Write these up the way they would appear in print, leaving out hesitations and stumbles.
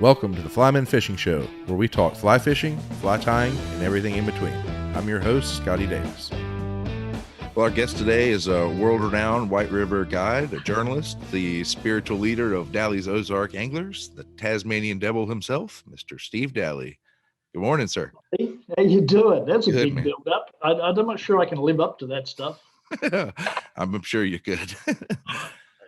Welcome to the Flymen Fishing Show, where we talk fly fishing, fly tying, and everything in between. I'm your host, Scotty Davis. Well, our guest today is a world-renowned White River guide, a journalist, the spiritual leader of Daly's Ozark Anglers, the Tasmanian devil himself, Mr. Steve Daly. Good morning, sir. Hey, how you doing? That's a Good, big man. build-up. I'm not sure I can live up to that stuff. I'm sure you could.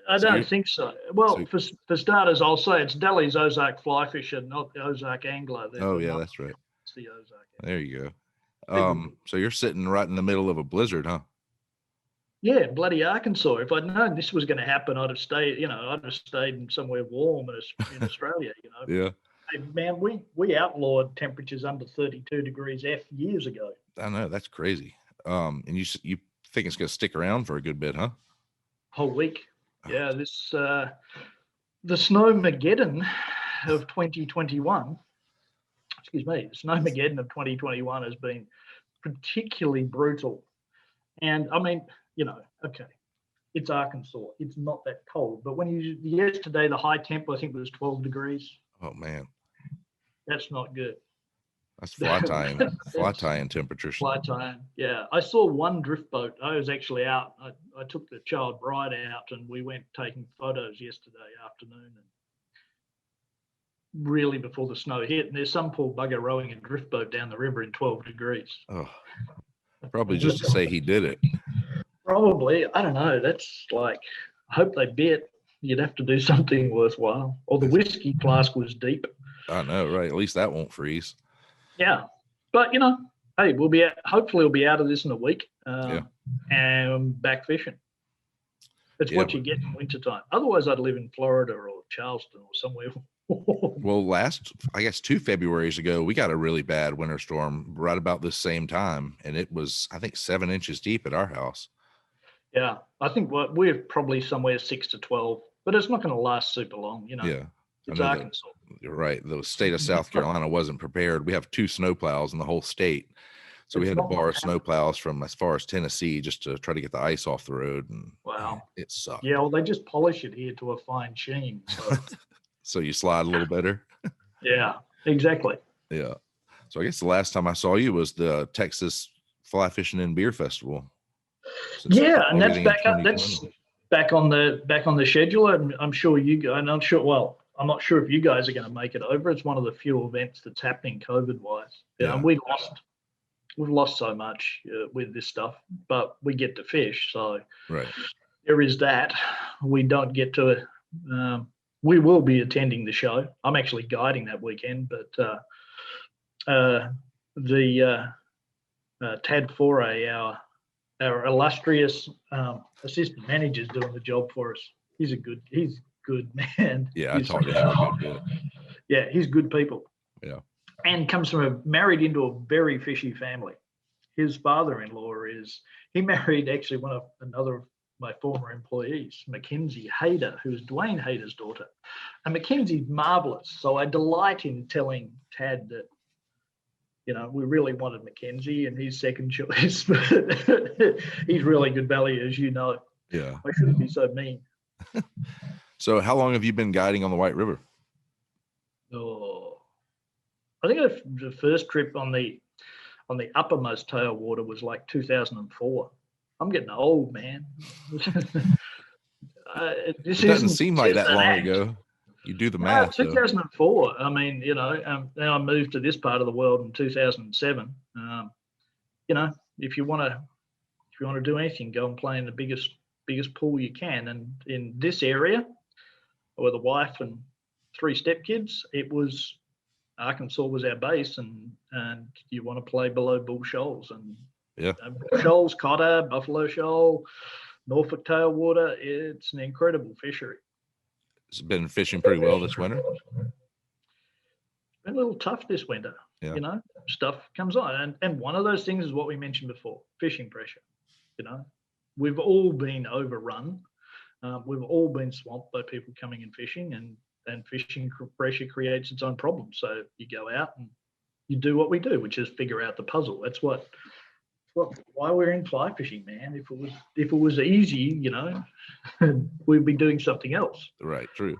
I don't think so. Well, for starters, I'll say it's Daly's Ozark Fly Fisher, not the Ozark Angler. Oh, yeah, that's right. It's the Ozark Angler. There you go. So you're sitting right in the middle of a blizzard, huh? Yeah, bloody Arkansas. If I'd known this was going to happen, I'd have stayed in somewhere warm in Australia, Yeah. Hey, man, we outlawed temperatures under 32 degrees F years ago. I know, that's crazy. And you think it's going to stick around for a good bit, huh? Whole week. Yeah, this the Snowmageddon of 2021. Excuse me, the Snowmageddon of 2021 has been particularly brutal. And I mean, okay, it's Arkansas. It's not that cold. But yesterday, the high temp, I think, was 12 degrees. Oh, man. That's not good. That's fly tying temperatures. Fly tying, yeah. I saw one drift boat. I was actually out. I took the child bride out and we went taking photos yesterday afternoon. And really before the snow hit. And there's some poor bugger rowing a drift boat down the river in 12 degrees. Oh, probably just to say he did it. Probably. I don't know. That's like, I hope they bit. You'd have to do something worthwhile. Or the whiskey flask was deep. I know, right? At least that won't freeze. Yeah. But, hey, hopefully we'll be out of this in a week and back fishing. It's what you get in wintertime. Otherwise, I'd live in Florida or Charleston or somewhere. Well, last, I guess 2 Februaries ago, we got a really bad winter storm right about this same time. And it was, I think, 7 inches deep at our house. Yeah. I think we're probably somewhere 6 to 12, but it's not going to last super long, Yeah. It's Arkansas. You're right. The state of South Carolina wasn't prepared. We have 2 snowplows in the whole state. So we had to borrow snowplows from as far as Tennessee just to try to get the ice off the road. And wow. It sucked. Yeah, well, they just polish it here to a fine sheen. So, so you slide a little better. Yeah, exactly. Yeah. So I guess the last time I saw you was the Texas Fly Fishing and Beer Festival. Yeah, and that's back up. That's back on the schedule. I'm sure you guys. I'm not sure if you guys are going to make it over. It's one of the few events that's happening COVID-wise. Yeah. We've lost so much with this stuff, but we get to fish. So right. There is that. We don't get to. We will be attending the show. I'm actually guiding that weekend, but Tad Foray, our illustrious assistant manager, is doing the job for us. He's good man. Yeah, I talked to him a good bit. Yeah, he's good people. Yeah. And comes from married into a very fishy family. His father-in-law he married actually another of my former employees, Mackenzie Hayder, who's Dwayne Hayder's daughter. And Mackenzie's marvelous. So I delight in telling Tad that, we really wanted Mackenzie and he's second choice. He's really good value, as you know. Yeah. I shouldn't be so mean. So how long have you been guiding on the White River? Oh, I think the first trip on the uppermost tailwater was like 2004. I'm getting old, man. It doesn't seem like that long ago. You do the math. 2004. I mean, then I moved to this part of the world in 2007. If you want to do anything, go and play in the biggest pool you can. And in this area, with a wife and 3 stepkids, Arkansas was our base, and you want to play below Bull Shoals and Bull Shoals, Cotter, Buffalo Shoal, Norfolk tailwater. It's an incredible fishery. It's been fishing pretty well this winter. It's been a little tough this winter. Yeah. Stuff comes on, and one of those things is what we mentioned before: fishing pressure. We've all been overrun. We've all been swamped by people coming and fishing, and fishing pressure creates its own problems. So you go out and you do what we do, which is figure out the puzzle. That's why we're in fly fishing, man. If it was easy, we'd be doing something else. Right. True.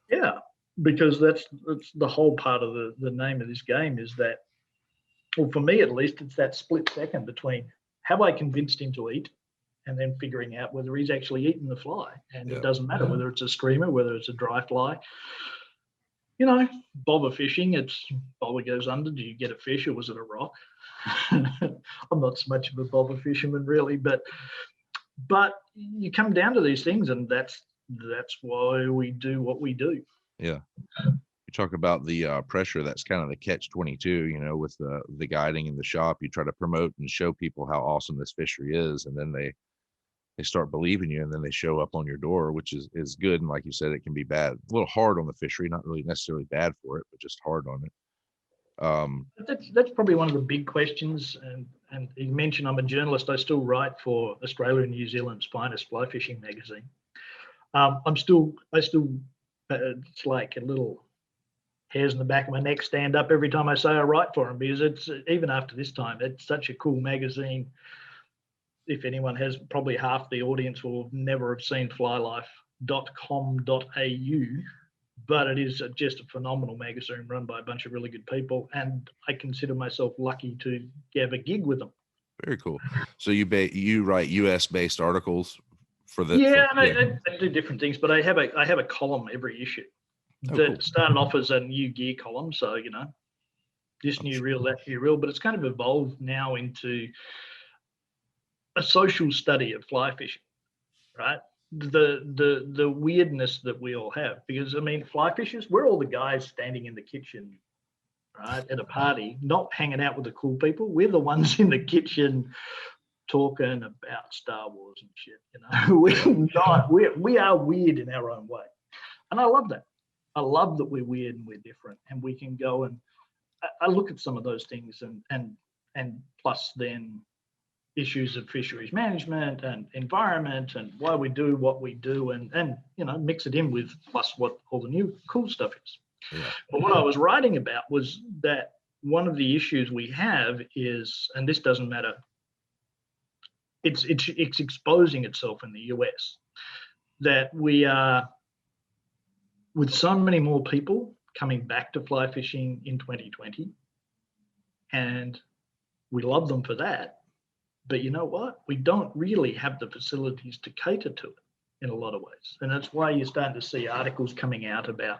Yeah. because that's the whole part of the name of this game is that, well, for me at least, it's that split second between have I convinced him to eat and then figuring out whether he's actually eaten the fly. And it doesn't matter whether it's a screamer, whether it's a dry fly. You know, bobber fishing, it's bobber goes under. Do you get a fish or was it a rock? I'm not so much of a bobber fisherman really, but you come down to these things, and that's why we do what we do. Yeah. You talk about the pressure. That's kind of the catch-22, you know, with the guiding in the shop. You try to promote and show people how awesome this fishery is, and then they start believing you, and then they show up on your door, which is good. And like you said, it can be bad, a little hard on the fishery, not really necessarily bad for it, but just hard on it. That's probably one of the big questions. And you mentioned I'm a journalist. I still write for Australia and New Zealand's finest fly fishing magazine. It's like a little hairs in the back of my neck stand up every time I say I write for them, because it's, even after this time, it's such a cool magazine. If anyone has, probably half the audience will never have seen flylife.com.au, but it is just a phenomenal magazine run by a bunch of really good people. And I consider myself lucky to have a gig with them. Very cool. So you write US based articles for the, I do different things, but I have a column every issue that started off as a new gear column. So, you know, this new reel, that new reel, but it's kind of evolved now into a social study of fly fishing, right? The weirdness that we all have, because I mean, fly fishers, we're all the guys standing in the kitchen, right, at a party, not hanging out with the cool people. We're the ones in the kitchen talking about Star Wars and shit. You know, we are weird in our own way, and I love that. I love that we're weird and we're different, and we can go and I look at some of those things, and plus then issues of fisheries management and environment and why we do what we do, and you know, mix it in with plus what all the new cool stuff is. Yeah. But what I was writing about was that one of the issues we have is, and this doesn't matter, it's exposing itself in the US, that we are, with so many more people coming back to fly fishing in 2020, and we love them for that. But you know what? We don't really have the facilities to cater to it in a lot of ways. And that's why you're starting to see articles coming out about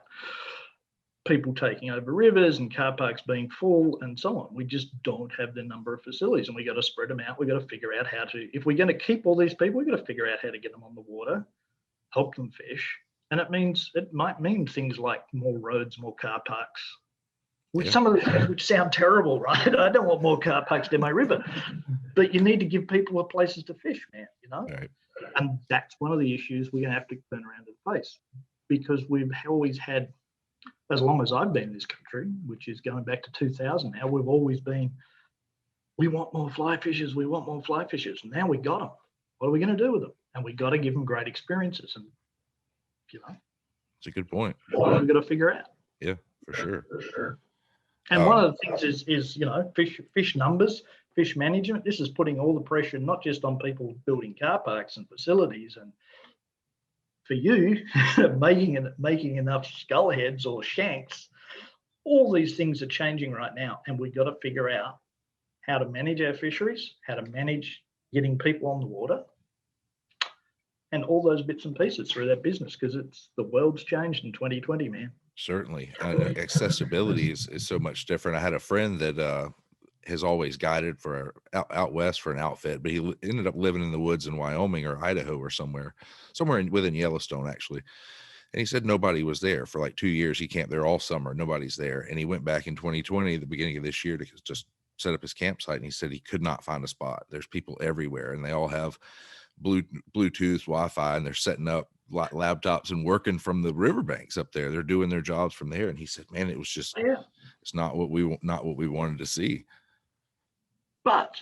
people taking over rivers and car parks being full and so on. We just don't have the number of facilities, and we got to spread them out. We got to figure out how to, if we're going to keep all these people, we got to figure out how to get them on the water, help them fish. And it might mean things like more roads, more car parks, which some of the things which sound terrible, right? I don't want more car parks near my river, but you need to give people places to fish, man, you know? Right. And that's one of the issues we're going to have to turn around and face, because we've always had, as long as I've been in this country, which is going back to 2000 now, we've always been, we want more fly fishers, we want more fly fishers. And now we got them. What are we going to do with them? And we got to give them great experiences. And, you know, it's a good point. We've got to figure out. Yeah, for sure. And one of the things is, you know, fish numbers, fish management. This is putting all the pressure not just on people building car parks and facilities, and for you making enough skull heads or shanks. All these things are changing right now, and we've got to figure out how to manage our fisheries, how to manage getting people on the water, and all those bits and pieces through that business, because the world's changed in 2020, man. Certainly. Accessibility is so much different. I had a friend that has always guided for out west for an outfit, but he ended up living in the woods in Wyoming or Idaho or somewhere within Yellowstone, actually. And he said nobody was there for like 2 years. He camped there all summer. Nobody's there. And he went back in 2020, the beginning of this year, to just set up his campsite. And he said he could not find a spot. There's people everywhere, and they all have Bluetooth, Wi-Fi, and they're setting up laptops and working from the riverbanks up there. They're doing their jobs from there. And he said, man, it was just, it's not what we wanted to see. But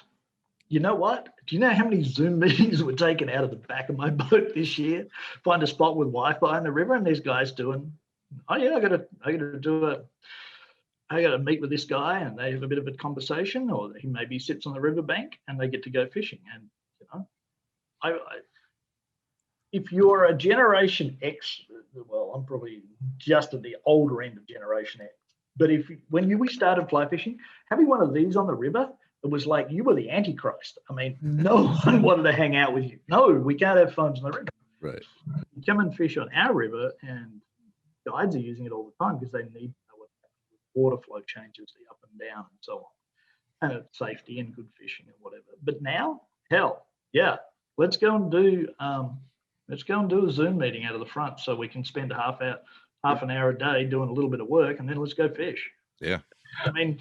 you know what? Do you know how many Zoom meetings were taken out of the back of my boat this year? Find a spot with Wi-Fi in the river, and these guys doing, I gotta meet with this guy, and they have a bit of a conversation, or he maybe sits on the riverbank and they get to go fishing. And you know, if you're a Generation X, well, I'm probably just at the older end of Generation X. But we started fly fishing, having one of these on the river, it was like you were the Antichrist. I mean, no one wanted to hang out with you. No, we can't have phones on the river. Right. You come and fish on our river, and guides are using it all the time because they need to know what water flow changes, the up and down, and so on, and it's safety and good fishing and whatever. But now, hell, yeah, let's go and do a Zoom meeting out of the front so we can spend half an hour a day doing a little bit of work, and then let's go fish. Yeah. I mean,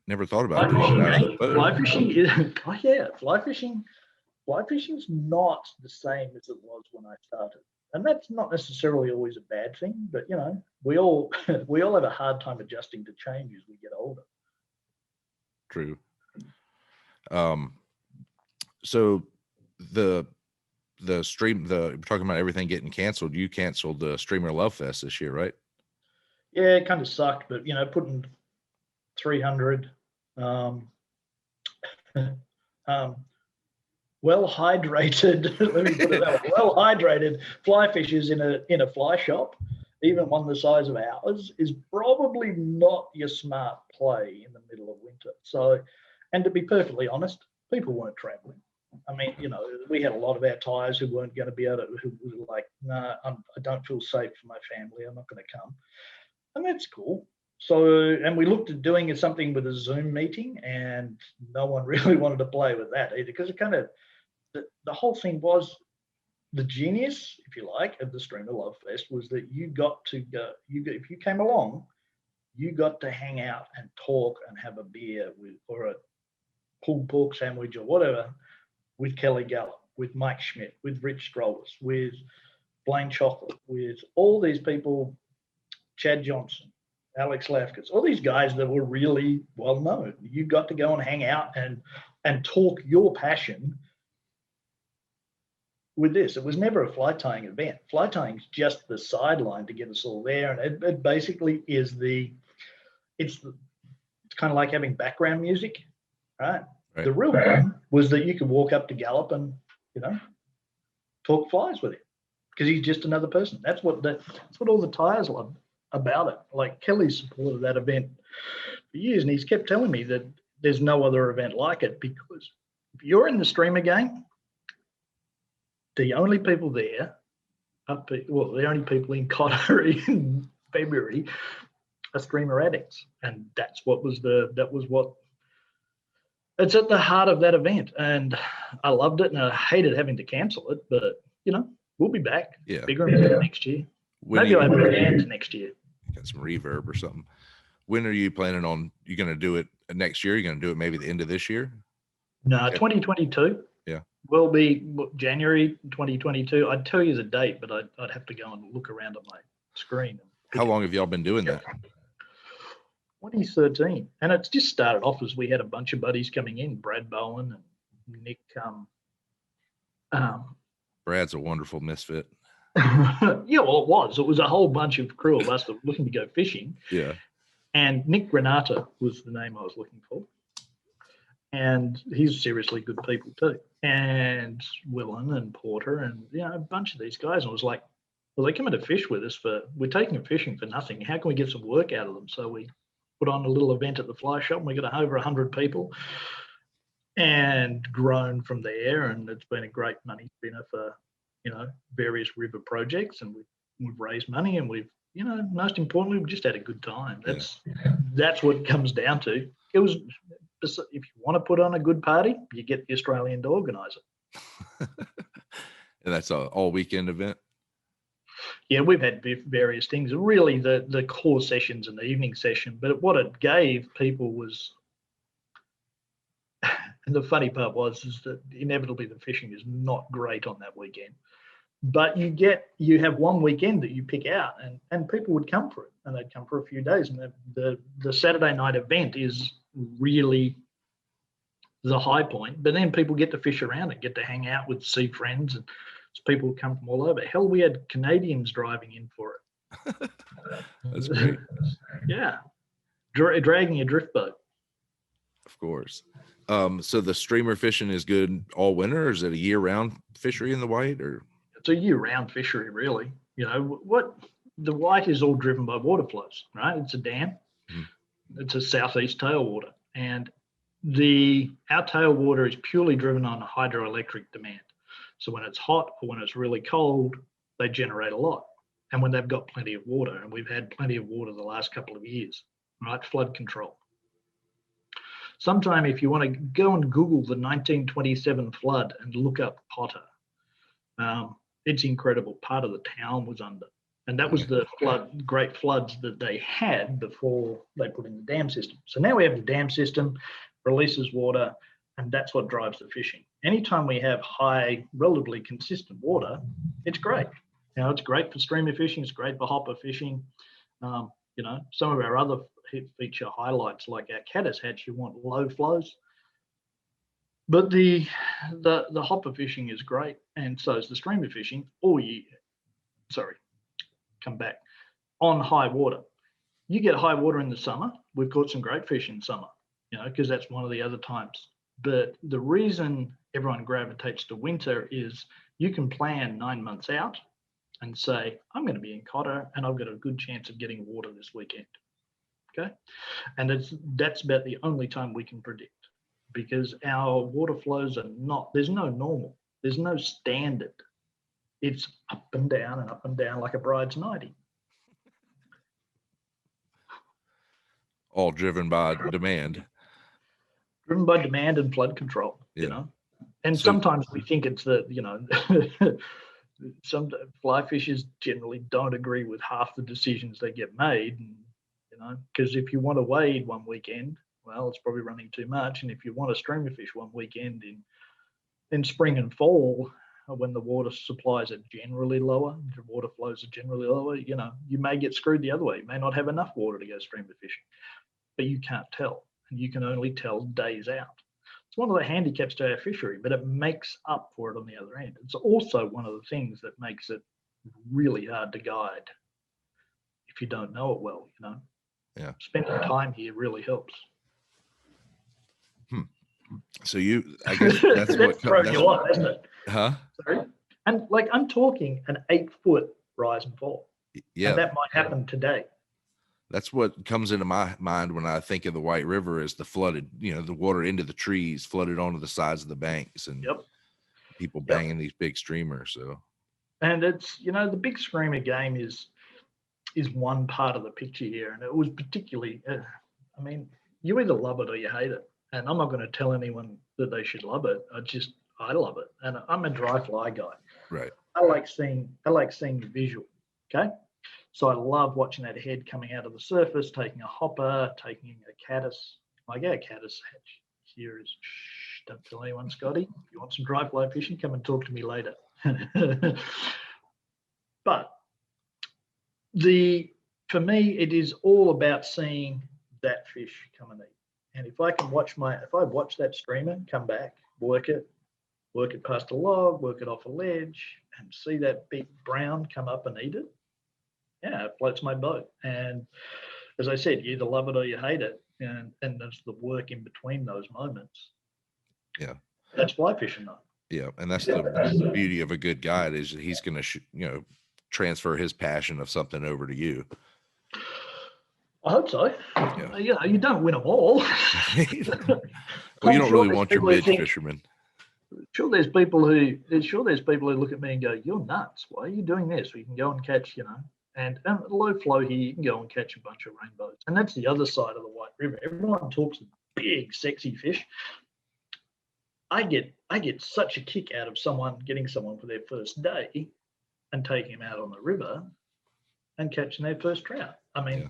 never thought about it. Fly fishing is, oh yeah, fly fishing's not the same as it was when I started. And that's not necessarily always a bad thing, but you know, we all have a hard time adjusting to change as we get older. True. So the stream, we're talking about everything getting canceled. You canceled the Streamer Love Fest this year, right? Yeah, it kind of sucked, but you know, putting 300 well hydrated, let me put it that way, well hydrated fly fishers in a fly shop, even one the size of ours, is probably not your smart play in the middle of winter. So, and to be perfectly honest, people weren't traveling. I mean, you know, we had a lot of our tires who weren't going to be able to, who were like, nah, I don't feel safe for my family, I'm not going to come. And that's cool. So, and we looked at doing something with a Zoom meeting, and no one really wanted to play with that either, because it kind of, the whole thing was, the genius, if you like, of the Streamer Love Fest was that you got to go, if you came along, you got to hang out and talk and have a beer with, or a pulled pork sandwich or whatever, with Kelly Gallup, with Mike Schmidt, with Rich Strollers, with Blaine Chocolate, with all these people, Chad Johnson, Alex Lafkes, all these guys that were really well known. You got to go and hang out and talk your passion with this. It was never a fly tying event. Fly tying is just the sideline to get us all there, and it basically is it's kind of like having background music, right? The real one was that you could walk up to Gallup and, you know, talk flies with him, because he's just another person. That's what all the tires love about it. Like, Kelly supported that event for years, and he's kept telling me that there's no other event like it, because if you're in the streamer game, the only people there the only people in Connery in February are streamer addicts, and that's what it's at the heart of that event. And I loved it, and I hated having to cancel it, but you know, we'll be back. Yeah, bigger and better next year. Maybe I'll have a band next year. Got some reverb or something. When are you planning on? You going to do it next year? You going to do it maybe the end of this year? No, 2022. Yeah, will be January 2022. I'd tell you the date, but I'd have to go and look around on my screen. How long have y'all been doing that? 2013, and it's just started off as we had a bunch of buddies coming in, Brad Bowen and Nick. Brad's a wonderful misfit. Yeah, well, it was a whole bunch of crew of us that were looking to go fishing. Yeah, and Nick Granata was the name I was looking for, and he's seriously good people too. And Willen and Porter and, you know, a bunch of these guys. And I was like, well, they're coming to fish with us we're taking them fishing for nothing. How can we get some work out of them? So we put on a little event at the fly shop, and we got over 100 people and grown from there. And it's been a great money spinner for, you know, various river projects, and we've raised money, and we've, you know, most importantly, we've just had a good time. That's what it comes down to. It was, if you want to put on a good party, you get the Australian to organise it. And that's an all weekend event? Yeah, we've had various things. Really, the core sessions and the evening session. But what it gave people was, and the funny part is that inevitably the fishing is not great on that weekend. But you have one weekend that you pick out, and people would come for it, and they'd come for a few days. And the Saturday night event is really the high point. But then people get to fish around and get to hang out with, see friends, and people come from all over. Hell, we had Canadians driving in for it. That's great. Yeah, dragging a drift boat. Of course. So the streamer fishing is good all winter, or is it a year-round fishery in the white? Or It's a year-round fishery, really. You know, what the white is all driven by water flows, right? It's a dam. It's a southeast tailwater, and our tailwater is purely driven on hydroelectric demand. So when it's hot or when it's really cold, they generate a lot. And when they've got plenty of water, and we've had plenty of water the last couple of years, right? Flood control. Sometime if you want to go and Google the 1927 flood and look up Potter, it's incredible. Part of the town was under. And that was the great floods that they had before they put in the dam system. So now we have the dam system, releases water, and that's what drives the fishing. Anytime we have high, relatively consistent water, it's great. You know, it's great for streamer fishing. It's great for hopper fishing. You know, some of our other feature highlights, like our caddis hatch, you want low flows. But the hopper fishing is great, and so is the streamer fishing all year. Sorry, come back on high water. You get high water in the summer. We've caught some great fish in summer, you know, because that's one of the other times. But the reason everyone gravitates to winter is you can plan 9 months out and say, I'm going to be in Cotter and I've got a good chance of getting water this weekend. Okay. And that's about the only time we can predict, because our water flows are not, there's no normal, there's no standard. It's up and down like a bride's nightie. all driven by demand. Driven by demand and flood control, you know. And sometimes we think it's the, you know, some fly fishers generally don't agree with half the decisions that get made, and, you know, because if you want to wade one weekend, well, it's probably running too much. And if you want to streamer fish one weekend in spring and fall, when the water supplies are generally lower, the water flows are generally lower, you know, you may get screwed the other way. You may not have enough water to go streamer fishing, but you can't tell. And you can only tell days out. It's one of the handicaps to our fishery, but it makes up for it on the other end. It's also one of the things that makes it really hard to guide if you don't know it well, you know. Yeah. Spending time here really helps. So I guess that's what throws you off, isn't it? Huh? Sorry. And like, I'm talking an 8-foot rise and fall. Yeah. And that might happen today. That's what comes into my mind when I think of the White River, is the flooded, you know, the water into the trees, flooded onto the sides of the banks, and people banging these big streamers. So, and it's, you know, the big streamer game is one part of the picture here, and it was particularly, I mean, you either love it or you hate it, and I'm not going to tell anyone that they should love it. I love it, and I'm a dry fly guy. Right. I like seeing the visual. Okay. So I love watching that head coming out of the surface, taking a hopper, taking a caddis. Like our caddis hatch here is, don't tell anyone, Scotty. If you want some dry fly fishing, come and talk to me later. But for me, it is all about seeing that fish come and eat. And if I watch that streamer come back, work it past a log, work it off a ledge, and see that big brown come up and eat it, yeah, it floats my boat. And as I said, you either love it or you hate it, and that's the work in between those moments. Yeah, that's fly fishing, though. Yeah, and that's the beauty of a good guide, is that he's going to, transfer his passion of something over to you. I hope so. Yeah, you don't win them all. Well, you don't really want your midge fishermen. Sure, there's people who look at me and go, "You're nuts. Why are you doing this?" We can go and catch, and low flow here, you can go and catch a bunch of rainbows. And that's the other side of the White River. Everyone talks big, sexy fish. I get such a kick out of getting someone for their first day and taking them out on the river and catching their first trout. I mean,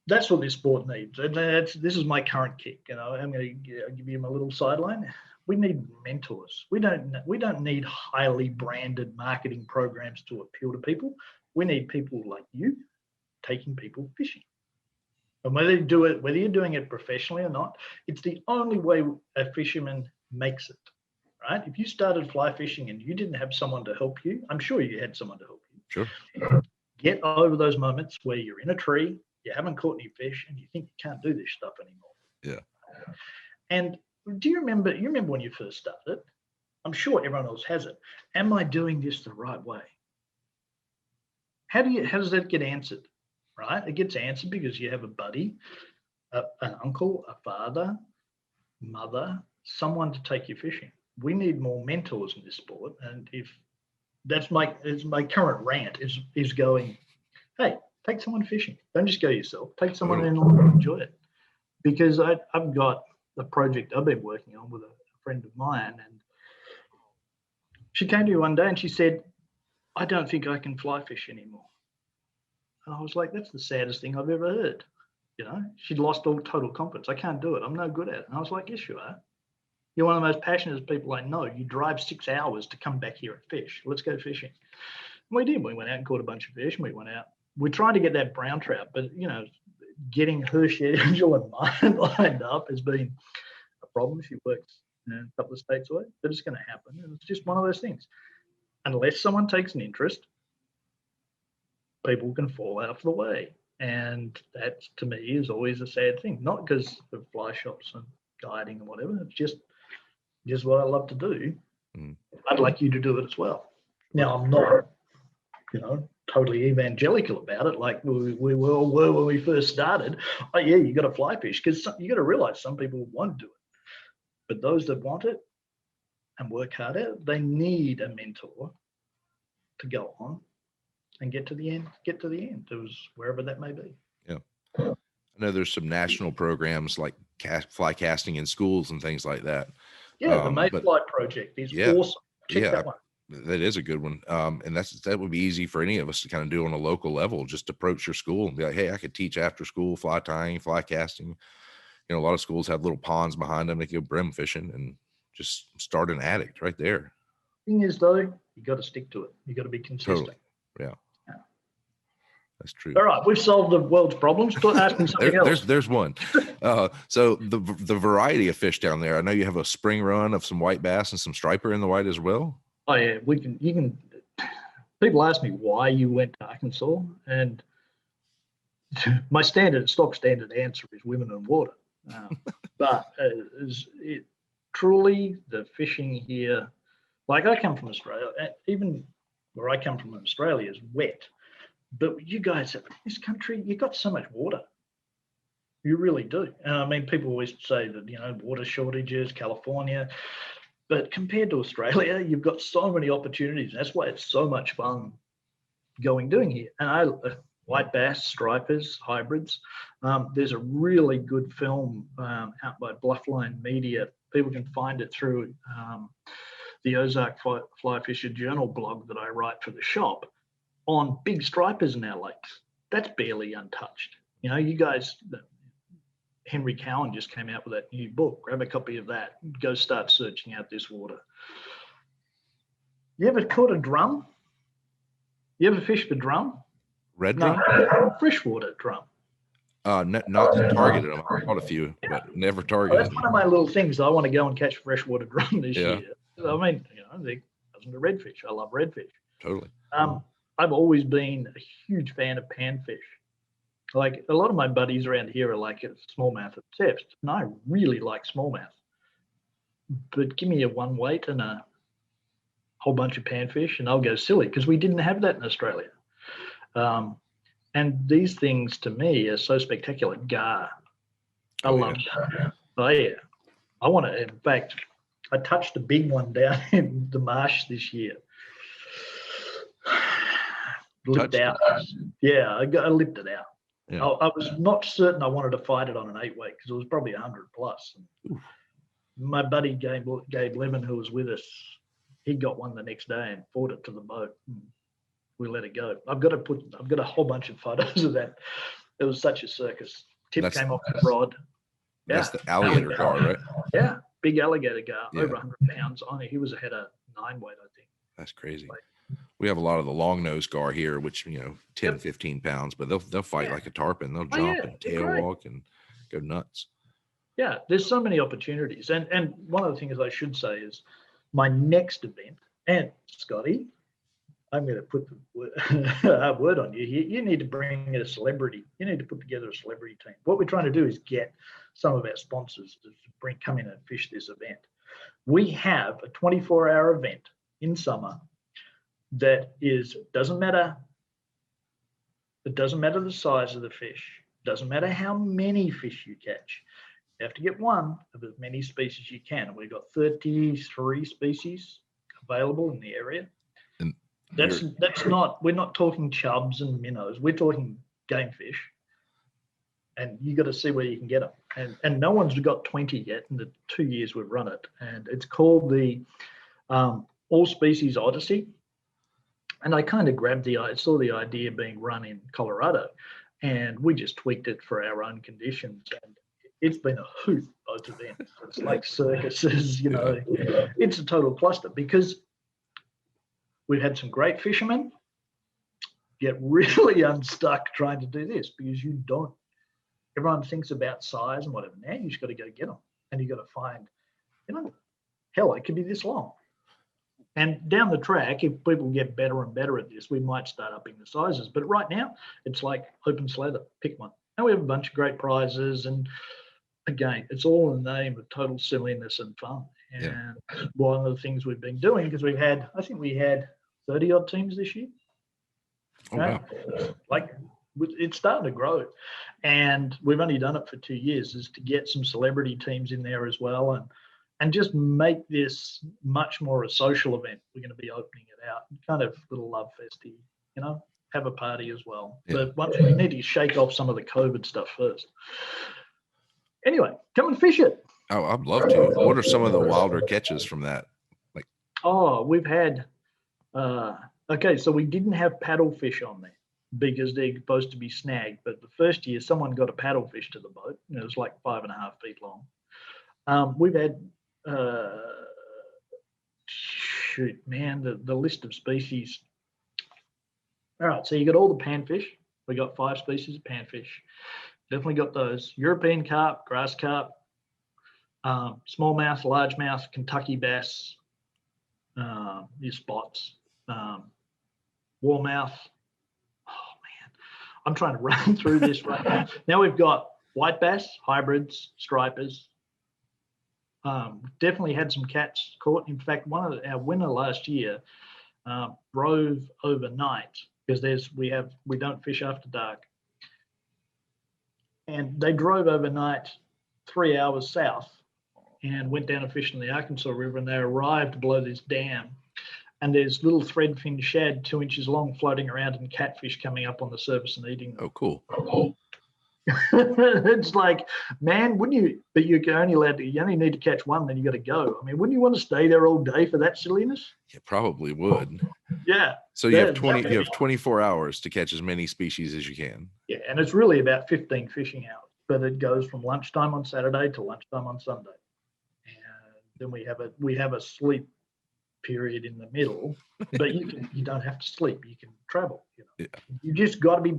that's what this sport needs. And this is my current kick. I'm going to give you my little sideline. We need mentors. We don't need highly branded marketing programs to appeal to people. We need people like you taking people fishing. And whether you're doing it professionally or not, it's the only way a fisherman makes it, right? If you started fly fishing and you didn't have someone to help you, I'm sure you had someone to help you. Sure. Get over those moments where you're in a tree, you you haven't caught any fish and you think you can't do this stuff anymore. Yeah. And do you remember when you first started? I'm sure everyone else has it. Am I doing this the right way? How does that get answered? Right? It gets answered because you have a buddy, an uncle, a father, mother, someone to take you fishing. We need more mentors in this sport. And if that's my current rant is going, hey, take someone fishing. Don't just go yourself. Take someone in and enjoy it. Because I've got a project I've been working on with a friend of mine, and she came to me one day and she said, I don't think I can fly fish anymore. And I was like, that's the saddest thing I've ever heard. She'd lost all total confidence. I can't do it. I'm no good at it. And I was like, yes, you are. You're one of the most passionate people I know. You drive 6 hours to come back here and fish. Let's go fishing. And we did. We went out and caught a bunch of fish. And we went out. We're trying to get that brown trout, but, getting her schedule and mine lined up has been a problem. She works a couple of states away, but it's going to happen. And it's just one of those things. Unless someone takes an interest, people can fall out of the way. And that, to me, is always a sad thing. Not because of fly shops and guiding and whatever. It's just what I love to do. I'd like you to do it as well. Now, I'm not, totally evangelical about it like we all were when we first started. Oh, yeah, you got to fly fish, because you got to realize some people won't do it. But those that want it and work hard at it, they need a mentor to go on and get to the end. It was wherever that may be. Yeah. I know there's some national programs like fly casting in schools and things like that. Yeah, the Mayfly project is awesome. Check that one. That is a good one. And that would be easy for any of us to kind of do on a local level. Just approach your school and be like, hey, I could teach after school fly tying, fly casting. A lot of schools have little ponds behind them. They can go brim fishing and just start an addict right there. Thing is, though, you got to stick to it. You got to be consistent. Totally. Yeah. That's true. All right, we've solved the world's problems. Ask me something else. There's one. So the variety of fish down there. I know you have a spring run of some white bass and some striper in the white as well. Oh yeah, you can. People ask me why you went to Arkansas, and my stock standard answer is women and water. But truly the fishing here, like I come from Australia, even where I come from in Australia is wet. But you guys in this country, you got so much water. You really do. I mean, people always say that, water shortages, California. But compared to Australia, you've got so many opportunities. That's why it's so much fun doing here. And white bass, stripers, hybrids. There's a really good film out by Bluffline Media. People can find it through the Ozark Fly Fisher Journal blog that I write for the shop, on big stripers in our lakes. That's barely untouched. You guys, Henry Cowan just came out with that new book. Grab a copy of that. Go start searching out this water. You ever caught a drum? You ever fished a drum? Red drum? No, freshwater drum. Not targeted them. I caught a few, but never targeted. That's one of my little things. I want to go and catch freshwater drum this year. I mean, they doesn't a redfish. I love redfish. Totally. I've always been a huge fan of panfish. Like a lot of my buddies around here are like smallmouth obsessed, and I really like smallmouth. But give me a one weight and a whole bunch of panfish, and I'll go silly, because we didn't have that in Australia. And these things to me are so spectacular. Gar, I love it. Oh yeah, I want to. In fact, I touched a big one down in the marsh this year. Lipped out. Yeah, I lipped it out. Yeah. I was not certain I wanted to fight it on an 8-weight, because it was probably 100 plus. My buddy Gabe Lemon, who was with us, he got one the next day and fought it to the boat. We let it go. I've got a whole bunch of photos of that. It was such a circus. Tip came off the rod. That's the alligator gar, right? Yeah, big alligator gar, over 100 pounds. He was ahead of 9-weight, I think. That's crazy. We have a lot of the long nose gar here, which 10, 15 pounds, but they'll fight like a tarpon. They'll jump and tail walk and go nuts. Yeah, there's so many opportunities. And one of the things I should say is my next event, and Scotty, I'm going to put the word on you here. You need to bring a celebrity. You need to put together a celebrity team. What we're trying to do is get some of our sponsors to come in and fish this event. We have a 24-hour event in summer that doesn't matter. It doesn't matter the size of the fish. Doesn't matter how many fish you catch. You have to get one of as many species you can. And we've got 33 species available in the area. And that's not, we're not talking chubs and minnows. We're talking game fish. And you got to see where you can get them. And no one's got 20 yet in the 2 years we've run it. And it's called the All Species Odyssey. And I kind of saw the idea being run in Colorado, and we just tweaked it for our own conditions. And it's been a hoot, both events. It's like circuses, you know. It's a total cluster because we've had some great fishermen get really unstuck trying to do this because you don't. Everyone thinks about size and whatever. Now you just got to go get them, and you got to find, you know, hell, it could be this long. And down the track, if people get better and better at this, we might start upping the sizes. But right now, it's like open slather, pick one. And we have a bunch of great prizes. And again, it's all in the name of total silliness and fun. And one of the things we've been doing, because I think we had 30 odd teams this year. Oh, wow. Like, it's starting to grow. And we've only done it for 2 years, is to get some celebrity teams in there as well. And just make this much more a social event. We're going to be opening it out, kind of little love festy, you know, have a party as well. Yeah. But we need to shake off some of the COVID stuff first. Anyway, come and fish it. Oh, I'd love to. What are some of the wilder catches from that? We've had, okay, so we didn't have paddlefish on there because they're supposed to be snagged. But the first year, someone got a paddlefish to the boat, and it was like 5.5 feet long. We've had, shoot, man, the list of species. All right, so you got all the panfish. We got 5 species of panfish. Definitely got those. European carp, grass carp, smallmouth, largemouth, Kentucky bass, your spots, warmouth. Oh, man, I'm trying to run through this right now. Now we've got white bass, hybrids, stripers. Definitely had some cats caught. In fact, one of our winner last year drove overnight because we don't fish after dark, and they drove overnight 3 hours south and went down and fished in the Arkansas River, and they arrived below this dam, and there's little threadfin shad 2 inches long floating around and catfish coming up on the surface and eating them. Oh, cool. It's like, man, wouldn't you? But you only need to catch one, then you got to go. I mean, wouldn't you want to stay there all day for that silliness? You probably would. Yeah. So you have 24 hours to catch as many species as you can. Yeah, and it's really about 15 fishing hours, but it goes from lunchtime on Saturday to lunchtime on Sunday, and then we have a sleep period in the middle, but you don't have to sleep. You can travel. You know, you just got to be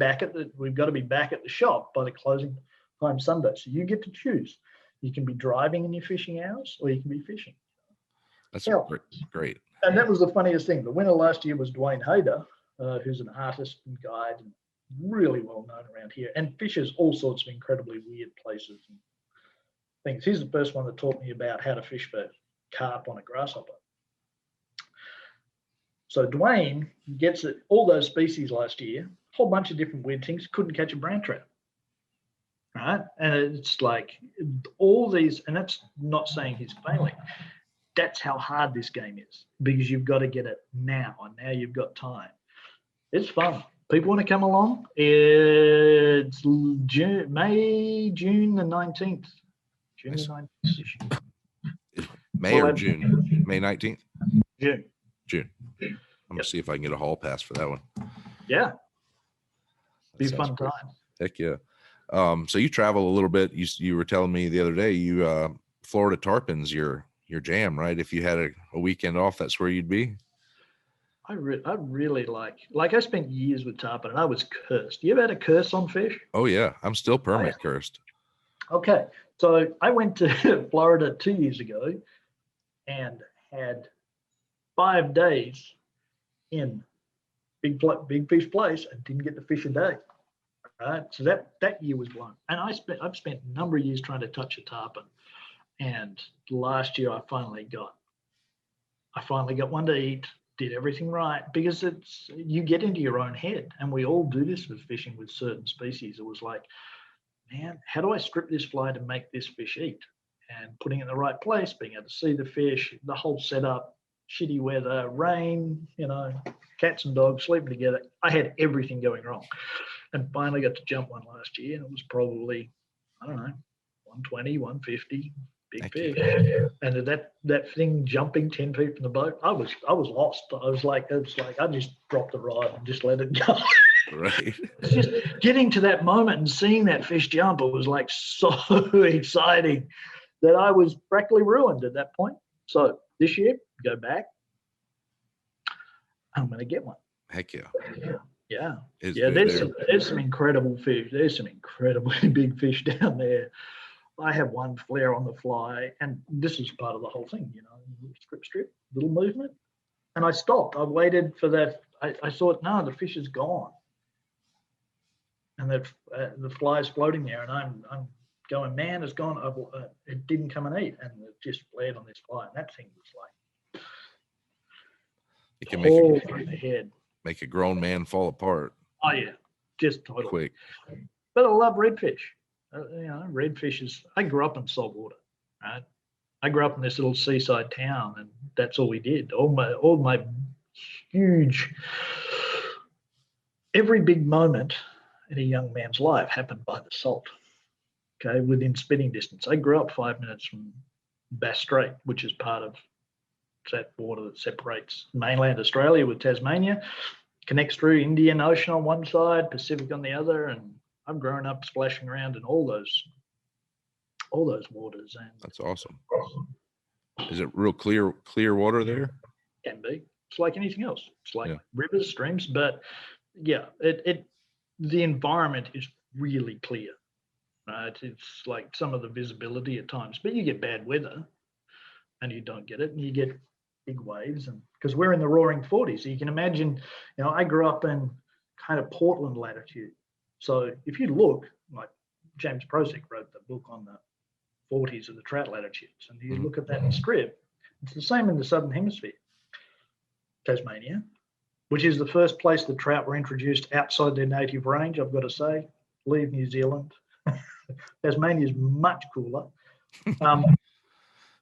we've got to be back at the shop by the closing time Sunday. So you get to choose. You can be driving in your fishing hours, or you can be fishing. That's great. And that was the funniest thing. The winner last year was Dwayne Hayder, who's an artist and guide, and really well known around here, and fishes all sorts of incredibly weird places and things. He's the first one that taught me about how to fish for carp on a grasshopper. So Dwayne gets all those species last year, a whole bunch of different weird things, couldn't catch a brown trout. Right? And it's like all these, and that's not saying he's failing. That's how hard this game is, because you've got to get it now, and now you've got time. It's fun. People want to come along. It's June the 19th. June the 19th. May or June? May 19th? June. I'm going to see if I can get a hall pass for that one. Yeah. Be a fun time. Heck yeah. So you travel a little bit. You were telling me the other day, Florida tarpon's your jam, right? If you had a weekend off, that's where you'd be. I really like I spent years with tarpon, and I was cursed. You ever had a curse on fish? Oh yeah, I'm still permit cursed. Okay, so I went to Florida 2 years ago and had 5 days in big fish place and didn't get the fish a day. Right, so that year was blown, and I've spent a number of years trying to touch a tarpon, and last year I finally got one to eat. Did everything right, because you get into your own head, and we all do this with fishing with certain species. It was like, man, how do I script this fly to make this fish eat? And putting it in the right place, being able to see the fish, the whole setup, shitty weather, rain, cats and dogs sleeping together. I had everything going wrong. And finally got to jump one last year, and it was probably, I don't know, 120, 150, big fish. And that thing jumping 10 feet from the boat, I was lost. I was like, I just dropped the rod and just let it go. Right. It's just getting to that moment and seeing that fish jump. It was like so exciting that I was practically ruined at that point. So this year, go back. I'm going to get one. Heck yeah. Yeah. It's There's some incredible fish. There's some incredibly big fish down there. I have one flare on the fly, and this is part of the whole thing, strip, little movement. And I stopped. I waited for that. I thought, no, the fish is gone. And the fly is floating there, and I'm going, man, it's gone. It didn't come and eat, and it just flared on this fly. And that thing was like, it can through the head. Make a grown man fall apart. Oh yeah, just totally Quick. But I love redfish. Redfish I grew up in salt water, right? I grew up in this little seaside town, and that's all we did. All my huge, every big moment in a young man's life happened by the salt. Okay, within spitting distance. I grew up 5 minutes from Bass Strait, which is part of that water that separates mainland Australia with Tasmania, connects through Indian Ocean on one side, Pacific on the other, and I've grown up splashing around in all those waters. And that's awesome. Is it real clear water there? Can be. It's like anything else. It's like rivers, streams, but yeah, the environment is really clear. Right? It's like some of the visibility at times, but you get bad weather and you don't get it, and you get big waves, and because we're in the roaring 40s, so you can imagine, I grew up in kind of Portland latitude. So if you look, like James Prosick wrote the book on the 40s of the trout latitudes, and you look at that strip, it's the same in the southern hemisphere. Tasmania, which is the first place the trout were introduced outside their native range, I've got to say. Leave New Zealand. Tasmania is much cooler.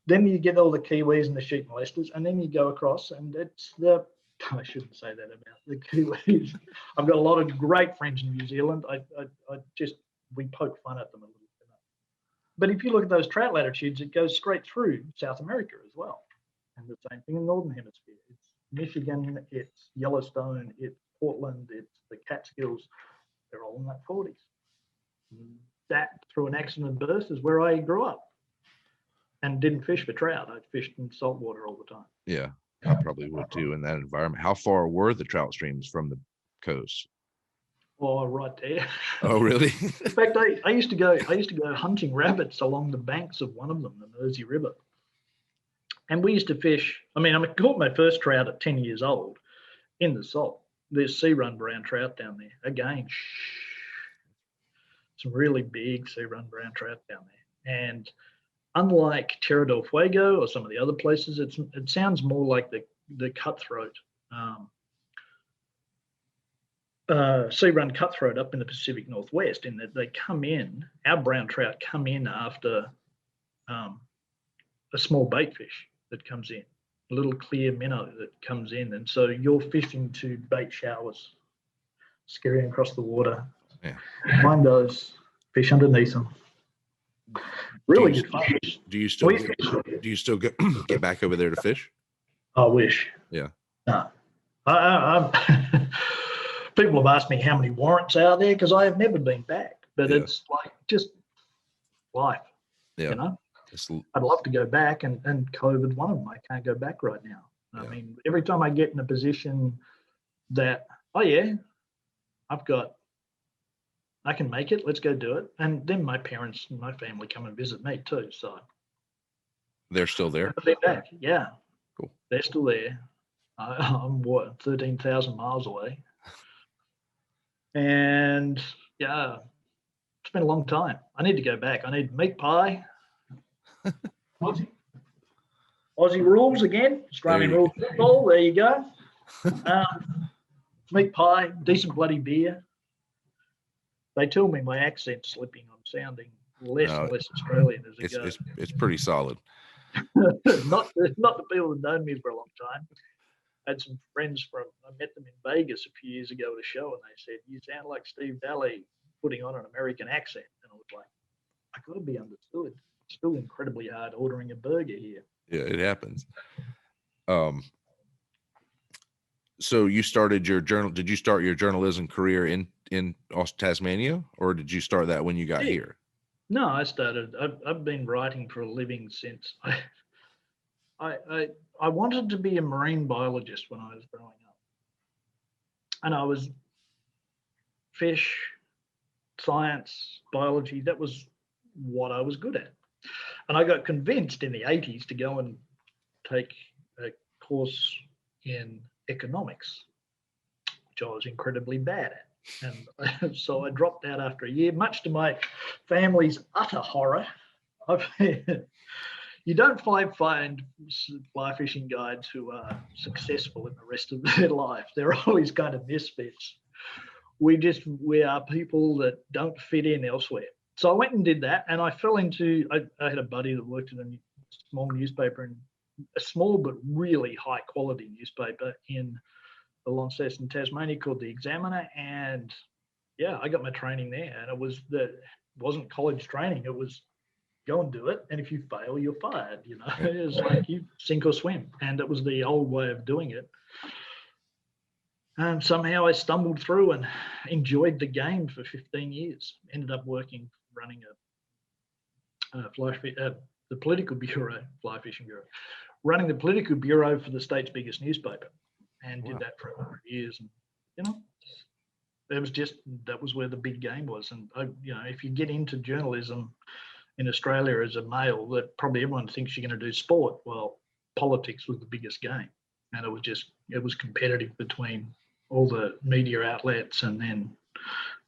Then you get all the Kiwis and the sheep molesters, and then you go across, and it's I shouldn't say that about the Kiwis. I've got a lot of great friends in New Zealand. We poke fun at them a little bit. But if you look at those trout latitudes, it goes straight through South America as well. And the same thing in the Northern Hemisphere. It's Michigan, it's Yellowstone, it's Portland, it's the Catskills. They're all in that 40s. That, through an accident birth, is where I grew up. And didn't fish for trout. I fished in saltwater all the time. Yeah, I probably would too in that environment. How far were the trout streams from the coast? Oh, right there. Oh, really? In fact, I used to go hunting rabbits along the banks of one of them, the Mersey River. And we used to fish. I caught my first trout at 10 years old in the salt. There's sea run brown trout down there. Again, some really big sea run brown trout down there. And unlike Terra del Fuego or some of the other places, it sounds more like the cutthroat, sea run cutthroat up in the Pacific Northwest, in that they come in, our brown trout come in after a small bait fish that comes in, a little clear minnow that comes in. And so you're fishing to bait showers, scurrying across the water. Yeah. Find those fish underneath them. Really good fun. Do you still get back over there to fish? I wish. Yeah. No. People have asked me how many warrants are there, because I have never been back. But it's like just life. Yeah. I'd love to go back, and COVID, one of them, I can't go back right now. I mean, every time I get in a position that, I can make it, let's go do it. And then my parents and my family come and visit me too. So they're still there? They're back, yeah. Cool. They're still there. I'm 13,000 miles away. And yeah, it's been a long time. I need to go back. I need meat pie. Aussie rules again. Australian rules football. There you go. Meat pie, decent bloody beer. They tell me my accent's slipping. I'm sounding less and less Australian as it goes. It's pretty solid. not the people that known me for a long time. I had some friends I met them in Vegas a few years ago at a show, and they said, "You sound like Steve Daly putting on an American accent." And I was like, I got to be understood. It's still incredibly hard ordering a burger here. Yeah, it happens. So you started your did you start your journalism career in Tasmania, or did you start that when you got here? No, I started. I've been writing for a living since I wanted to be a marine biologist when I was growing up, and I was fish, science, biology. That was what I was good at, and I got convinced in the 80s to go and take a course in economics, which I was incredibly bad at. And so I dropped out after a year, much to my family's utter horror. You don't find fly fishing guides who are successful in the rest of their life. They're always kind of misfits. We are people that don't fit in elsewhere. So I went and did that, and I fell into, I had a buddy that worked in a small newspaper, in a small but really high quality newspaper in the Launceston, Tasmania, called The Examiner. And yeah, I got my training there, and it wasn't college training. It was go and do it, and if you fail, you're fired. You know, it was like you sink or swim, and it was the old way of doing it. And somehow I stumbled through and enjoyed the game for 15 years. Ended up running the political bureau, fly fishing bureau, running the political bureau for the state's biggest newspaper, and did that for 100 years. And you know, that was where the big game was. And if you get into journalism in Australia as a male, that probably everyone thinks you're going to do sport. Well, politics was the biggest game, and it was competitive between all the media outlets, and then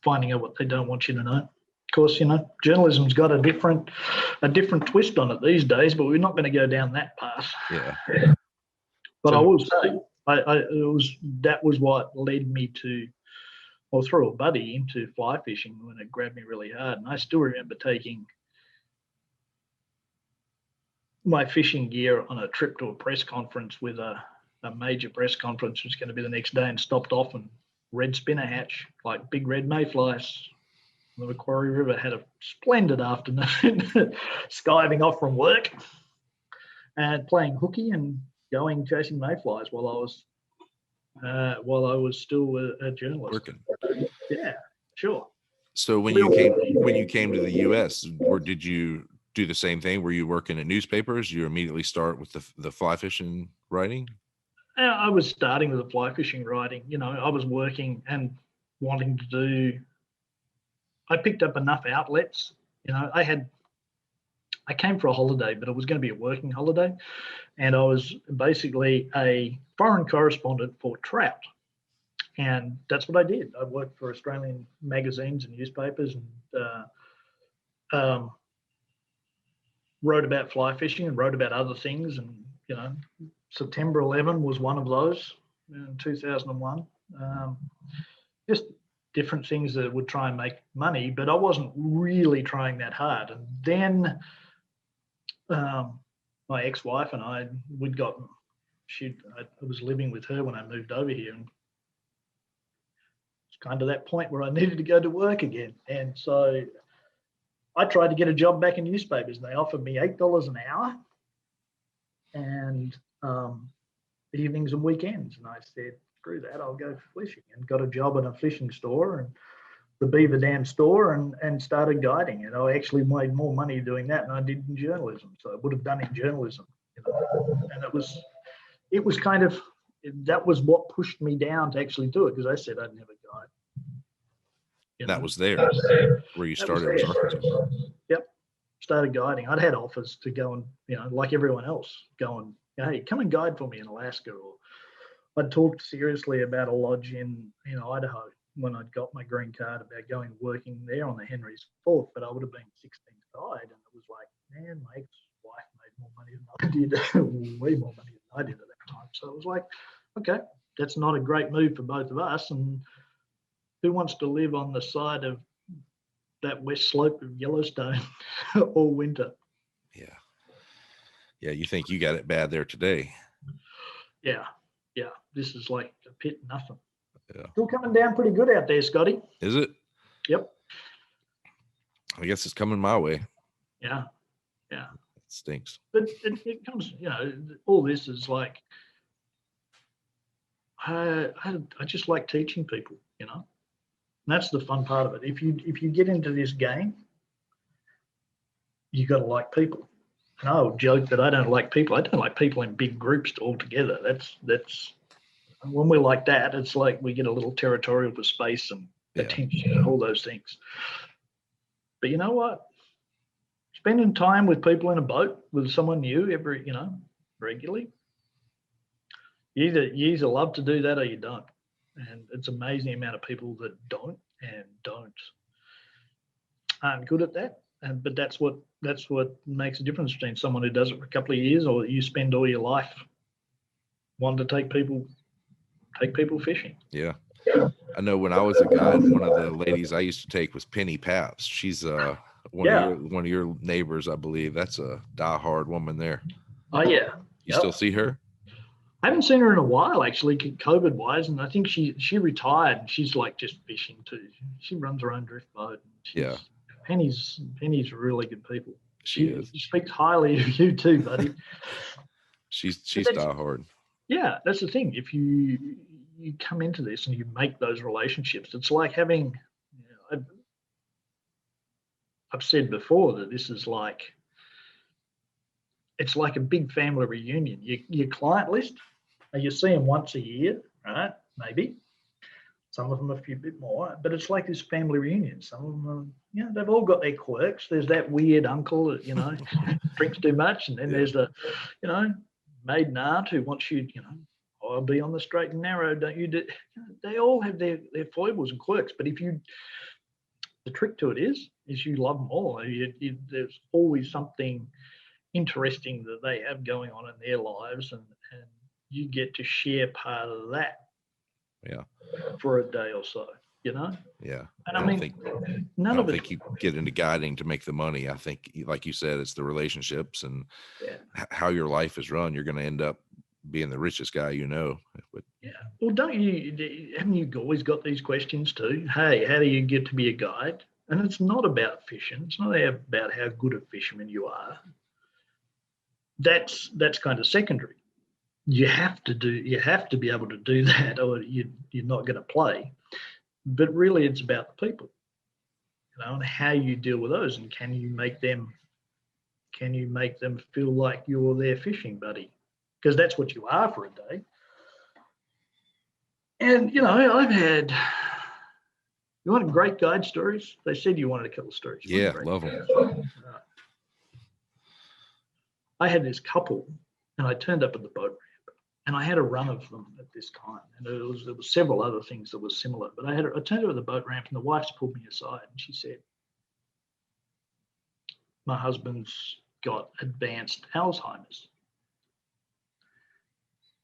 finding out what they don't want you to know. Of course, journalism's got a different twist on it these days, but we're not going to go down that path. Yeah. But I will say, that was what led me to, or through a buddy, into fly fishing when it grabbed me really hard. And I still remember taking my fishing gear on a trip to a press conference with a major press conference, which was going to be the next day, and stopped off and red spinner hatch, like big red mayflies. The Macquarie River. Had a splendid afternoon skiving off from work and playing hooky and going chasing mayflies while I was still a journalist. Working. Yeah, sure. So when you came to the U.S., did you do the same thing? Were you working at newspapers? You immediately start with the fly fishing writing? I was starting with the fly fishing writing. I was working and wanting to do. I picked up enough outlets. I came for a holiday, but it was going to be a working holiday, and I was basically a foreign correspondent for trout, and that's what I did. I worked for Australian magazines and newspapers, and wrote about fly fishing and wrote about other things. And September 11 was one of those in 2001. Just different things that would try and make money, but I wasn't really trying that hard. And then my ex-wife and I, I was living with her when I moved over here, and it's kind of that point where I needed to go to work again. And so I tried to get a job back in newspapers, and they offered me $8 an hour and evenings and weekends. And I said, screw that, I'll go fishing, and got a job in a fishing store and the Beaver Dam store, and started guiding. And I actually made more money doing that than I did in journalism. So I would have done in journalism, and it was kind of, that was what pushed me down to actually do it, because I said I'd never guide. That was there where you started. Yep. Started guiding. I'd had offers to go and, like everyone else, go and, hey, come and guide for me in Alaska, or I'd talked seriously about a lodge in Idaho, when I'd got my green card about going working there on the Henry's Fork, but I would have been 16th guide, and it was like, man, my ex-wife made more money than I did, way more money than I did at that time. So it was like, okay, that's not a great move for both of us. And who wants to live on the side of that west slope of Yellowstone all winter? Yeah. Yeah, you think you got it bad there today. Yeah. This is like a pit, nothing. Yeah. Still coming down pretty good out there, Scotty. Is it? Yep. I guess it's coming my way. Yeah. It stinks. But it comes, all this is like, I just like teaching people, And that's the fun part of it. If you get into this game, you got to like people. And I would joke that I don't like people. I don't like people in big groups altogether. That's when we're like that, it's like we get a little territorial for space and attention and all those things. But you know what? Spending time with people in a boat with someone new regularly, you either love to do that or you don't. And it's amazing the amount of people that aren't good at that. But that's what makes a difference between someone who does it for a couple of years or you spend all your life wanting to take people fishing. Yeah. I know when I was a guide, one of the ladies I used to take was Penny Paps. She's one of your neighbors, I believe. That's a diehard woman there. Oh yeah. You still see her? I haven't seen her in a while, actually, COVID wise, and I think she retired. And she's like just fishing too. She runs her own drift boat. Penny's really good people. She speaks highly of you too, buddy. she's diehard. Yeah, that's the thing. If you come into this and you make those relationships, it's like having. I've said before that this is like. It's like a big family reunion. Your client list, you see them once a year, right? Maybe. Some of them a few bit more, but it's like this family reunion. Some of them, they've all got their quirks. There's that weird uncle that, drinks too much. And then there's the, maiden aunt who wants you, I'll be on the straight and narrow, don't you? They all have their foibles and quirks. But the trick to it is you love them all. There's always something interesting that they have going on in their lives, and you get to share part of that for a day or so, And I don't think you get into guiding to make the money. I think, like you said, it's the relationships and how your life is run. You're going to end up being the richest guy But well, haven't you always got these questions too? Hey, how do you get to be a guide? And it's not about fishing. It's not about how good a fisherman you are. That's kind of secondary. You have to be able to do that, or you're not going to play. But really, it's about the people, and how you deal with those, and can you make them feel like you're their fishing buddy, because that's what you are for a day. And I've had. You want great guide stories? They said you wanted a couple of stories. Yeah, love them. I had this couple, and I turned up at the boat ramp, and I had a run of them at this time. And there was several other things that were similar, but I turned up at the boat ramp, and the wife's pulled me aside, and she said, "My husband's got advanced Alzheimer's.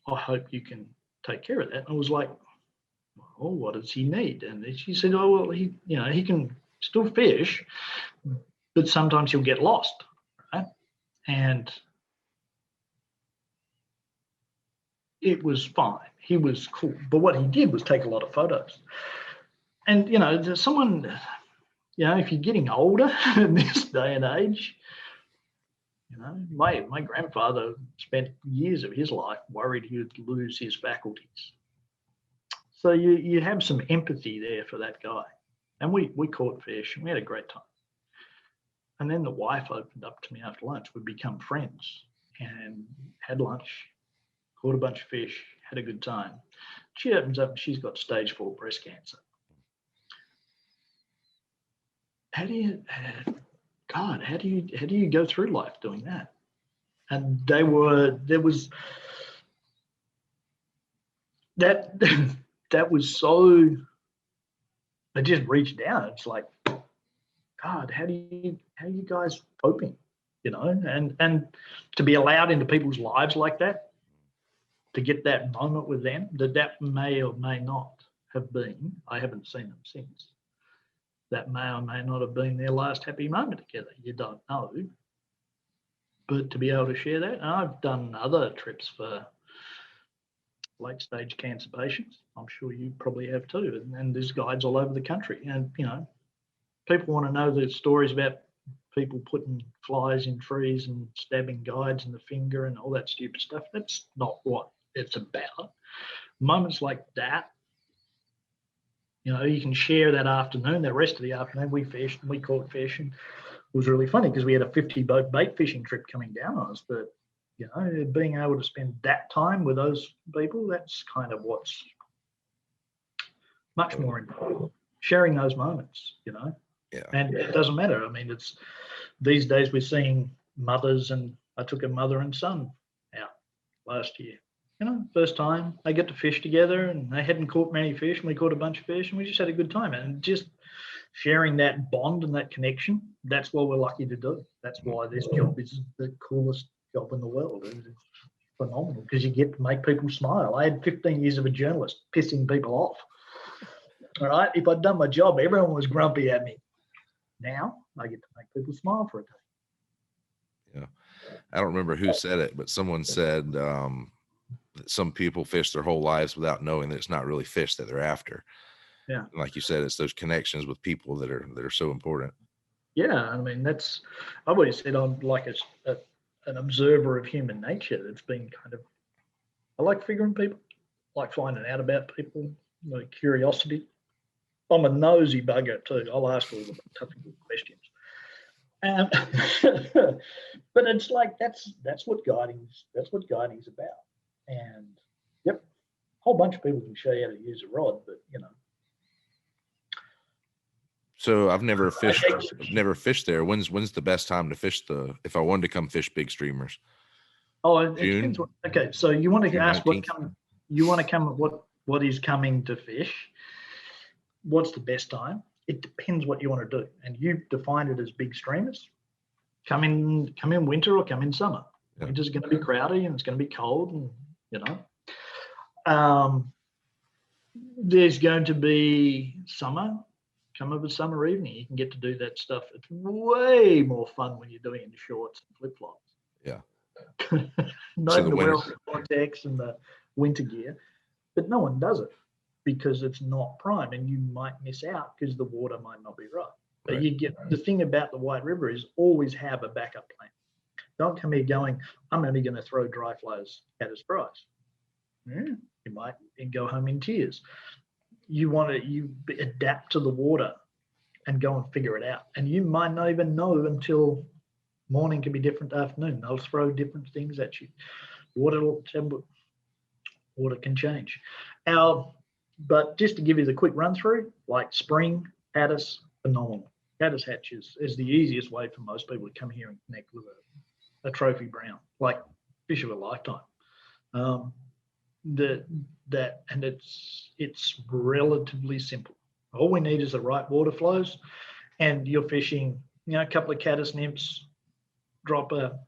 I hope you can take care of that." And I was like, "Well, what does he need?" And she said, "Oh, well, he can still fish, but sometimes he'll get lost, right?" And it was fine. He was cool. But what he did was take a lot of photos. And, there's someone, if you're getting older in this day and age, my grandfather spent years of his life worried he would lose his faculties. So you have some empathy there for that guy. And we caught fish and we had a great time. And then the wife opened up to me after lunch. We'd become friends and had lunch, caught a bunch of fish, had a good time. She opens up and she's got stage 4 breast cancer. How do you go through life doing that? And there was that was so I just reach down. It's like, God, how are you guys coping? You know, and to be allowed into people's lives like that, to get that moment with them, that may or may not have been, I haven't seen them since, that may or may not have been their last happy moment together. You don't know. But to be able to share that, and I've done other trips for late stage cancer patients. I'm sure you probably have too. And there's guides all over the country. And, you know, people want to know the stories about people putting flies in trees and stabbing guides in the finger and all that stupid stuff. That's not what it's about. Moments like that, you know, you can share that afternoon, the rest of the afternoon. We fished and we caught fish, and it was really funny because we had a 50 boat bait fishing trip coming down on us. But, you know, being able to spend that time with those people, that's kind of what's much more important. Sharing those moments, you know. Yeah. And it doesn't matter. I mean, it's these days we're seeing mothers, and I took a mother and son out last year. You know, first time they get to fish together, and they hadn't caught many fish, and we caught a bunch of fish, and we just had a good time. And just sharing that bond and that connection, that's what we're lucky to do. That's why this job is the coolest job in the world. It's phenomenal because you get to make people smile. I had 15 years of a journalist pissing people off. All right, if I'd done my job, everyone was grumpy at me. Now I get to make people smile for a day. Yeah. I don't remember who said it, but someone said that some people fish their whole lives without knowing that it's not really fish that they're after. Yeah. And like you said, it's those connections with people that are so important. Yeah. I mean, I've always said I'm like an observer of human nature. That's been kind of, I like figuring people, I like finding out about people, like curiosity. I'm a nosy bugger too. I'll ask all the tough good questions. But it's like that's what guiding's about. And yep, a whole bunch of people can show you how to use a rod, but you know. So I've never fished there. When's the best time to fish if I wanted to come fish big streamers? Oh, it depends. Okay, so you want to ask 19th? What is coming to fish? What's the best time? It depends what you want to do, and you define it as big streamers. Come in winter or come in summer. Yeah. Winter's going to be crowdy and it's going to be cold, and you know. There's going to be summer. Come of a summer evening, you can get to do that stuff. It's way more fun when you're doing it in shorts and flip flops. Yeah. Not so the Gore-Tex and the winter gear, but no one does it because it's not prime, and you might miss out because the water might not be right. But right. You get the thing about the White River is always have a backup plan. Don't come here going, I'm only going to throw dry flows caddis fries. You might go home in tears. You adapt to the water and go and figure it out. And you might not even know until morning can be different to afternoon. They'll throw different things at you. Water can change. But just to give you the quick run through, like spring, caddis, phenomenal. Caddis hatches is the easiest way for most people to come here and connect with a trophy brown, like fish of a lifetime. And it's relatively simple. All we need is the right water flows, and you're fishing, a couple of caddis nymphs, drop a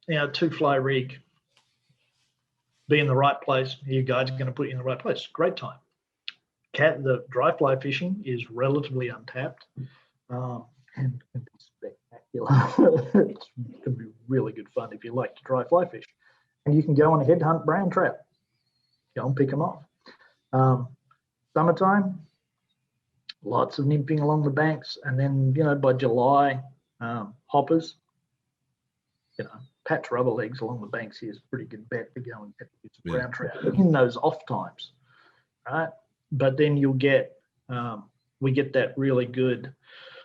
2-fly rig, be in the right place. You guys are going to put you in the right place. Great time. The dry fly fishing is relatively untapped, and can be spectacular. It's going to be really good fun if you like to dry fly fish. And you can go on a headhunt brown trout. Go and pick them off. Summertime, lots of nymphing along the banks, and then by July, hoppers. Patch rubber legs along the banks here is a pretty good bet to go and get brown trout in those off times, right? But then you'll get we get that really good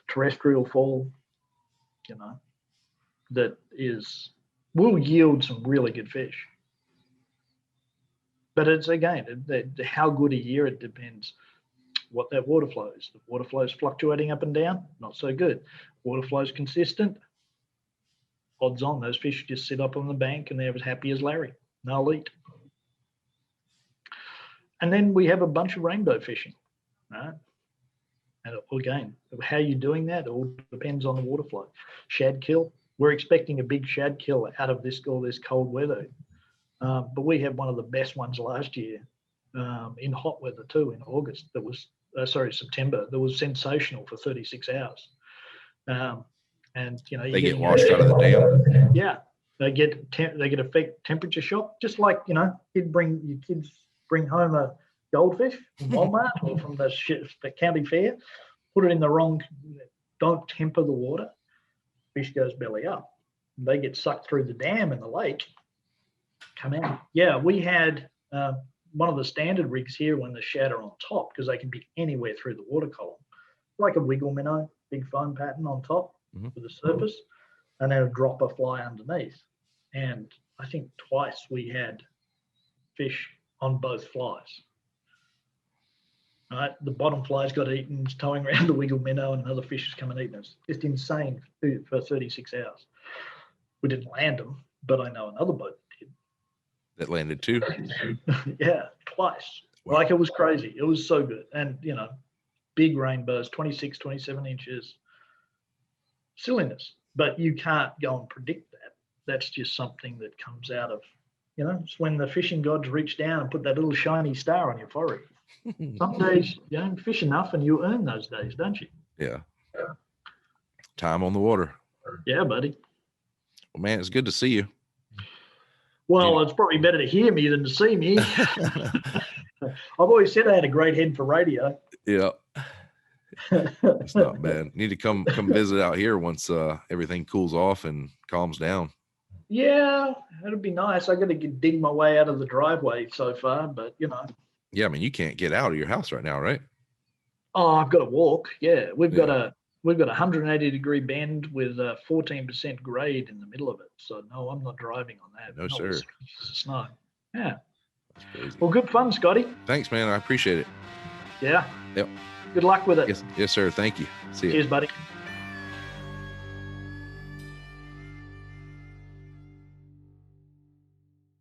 terrestrial fall, that will yield some really good fish. But it's, again, how good a year, it depends what that water flow is. The water flow is fluctuating up and down, not so good. Water flow is consistent, odds on those fish just sit up on the bank and they're as happy as Larry. They'll eat. And then we have a bunch of rainbow fishing. right? And again, how you're doing that all depends on the water flow. Shad kill. We're expecting a big shad kill out of all this cold weather. But we had one of the best ones last year in hot weather too, in August. That was, September. That was sensational for 36 hours. And they get washed out of the dam. Yeah, they get a temperature shock, just like your kids bring home a goldfish from Walmart or from the county fair, put it in the wrong. Don't temper the water. Fish goes belly up. They get sucked through the dam in the lake. Come out. Yeah, we had one of the standard rigs here when the shad are on top, because they can be anywhere through the water column, like a wiggle minnow, big foam pattern on top with the surface, and then a dropper fly underneath. And I think twice we had fish on both flies. Right, the bottom flies got eaten, it's towing around the wiggle minnow, and another fish has come and eaten us. Just insane for 36 hours. We didn't land them, but I know another boat did. That landed too? Yeah, twice. Wow. Like, it was crazy. It was so good. And, big rainbows, 26, 27 inches. Silliness. But you can't go and predict that. That's just something that comes out of, it's when the fishing gods reach down and put that little shiny star on your forehead. Some days you don't fish enough and you earn those days, don't you? Yeah. Time on the water. Yeah, buddy. Well, man, it's good to see you. Well, it's probably better to hear me than to see me. I've always said I had a great head for radio. Yeah. It's not bad. Need to come visit out here once everything cools off and calms down. Yeah, that'd be nice. I got to dig my way out of the driveway so far, but Yeah, I mean, you can't get out of your house right now, right? Oh, I've got to walk. Yeah, we've got a 180-degree bend with a 14% grade in the middle of it. So no, I'm not driving on that. No, sir. Snow. Yeah. That's crazy. Well, good fun, Scotty. Thanks, man. I appreciate it. Yeah. Yep. Good luck with it. Yes, sir. Thank you. See you. Cheers, buddy.